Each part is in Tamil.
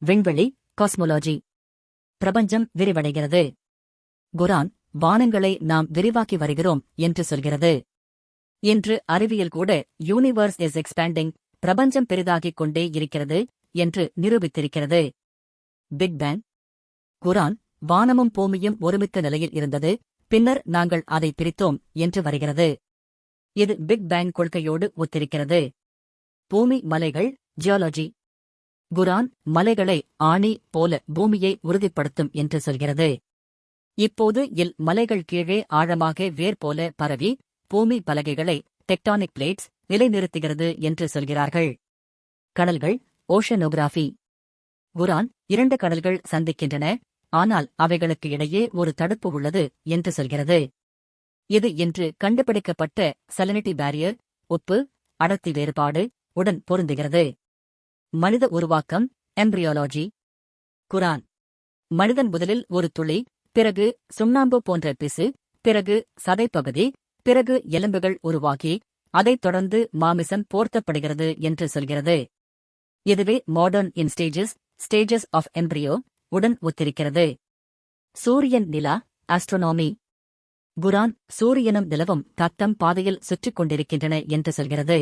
விண்வெளி, காஸ்மோலாஜி. பிரபஞ்சம் விரிவடைகிறது. குரான், வானங்களை நாம் விரிவாக்கி வருகிறோம் என்று சொல்கிறது. இன்று அறிவியல் கூட யூனிவர்ஸ் இஸ் எக்ஸ்பேண்டிங், பிரபஞ்சம் பெரிதாகிக் கொண்டே இருக்கிறது என்று நிரூபித்திருக்கிறது. Big bang. குரான், வானமும் பூமியும் ஒருமித்த நிலையில் இருந்தது, பின்னர் நாங்கள் அதை பிரித்தோம் என்று வருகிறது. இது பிக் பேங் கொள்கையோடு ஒத்திருக்கிறது. பூமி மலைகள், ஜியாலஜி. குரான், மலைகளை ஆணி போல பூமியை உறுதிப்படுத்தும் என்று சொல்கிறது. இப்போது மலைகள் கீழே ஆழமாக வேர் போல பரவி பூமி பலகைகளை, டெக்டானிக் பிளேட்ஸ், நிலைநிறுத்துகிறது என்று சொல்கிறார்கள். கடல்கள், ஓஷனோகிராஃபி. குரான், 2 கடல்கள் சந்திக்கின்றன, ஆனால் அவைகளுக்கு இடையே ஒரு தடுப்பு உள்ளது என்று சொல்கிறது. இது இன்று கண்டுபிடிக்கப்பட்ட சலினிட்டி பேரியர், உப்பு அடர்த்தி வேறுபாடு உடன் பொருந்துகிறது. மனித உருவாக்கம், எம்பிரியாலஜி. குரான், மனிதன் முதலில் ஒரு துளி, பிறகு சுண்ணாம்பு போன்ற பிசு, பிறகு சதைப்பகுதி, பிறகு எலும்புகள் உருவாகி, அதைத் தொடர்ந்து மாமிசம் போர்த்தப்படுகிறது என்று சொல்கிறது. இதுவே மாடர்ன் இன் ஸ்டேஜஸ் ஆஃப் எம்பிரியோ உடன் ஒத்திருக்கிறது. சூரியன், நிலா, ஆஸ்ட்ரோனாமி. குரான், சூரியனும் நிலவும் தத்தம் பாதையில் சுற்றிக் கொண்டிருக்கின்றன என்று சொல்கிறது.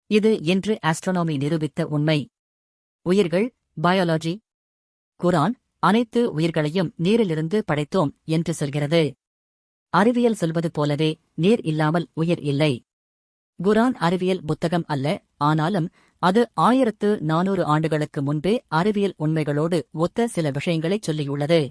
இது இன்று ஆஸ்ட்ரோனாமி நிரூபித்த உண்மை. உயிர்கள், பயாலஜி. குரான், அனைத்து உயிர்களையும் நீரிலிருந்து படைத்தோம் என்று சொல்கிறது. அறிவியல் சொல்வது போலவே நீர் இல்லாமல் உயிர் இல்லை. குரான் அறிவியல் புத்தகம் அல்ல, ஆனாலும் அது 1400 ஆண்டுகளுக்கு முன்பே அறிவியல் உண்மைகளோடு ஒத்த சில விஷயங்களைச் சொல்லியுள்ளது.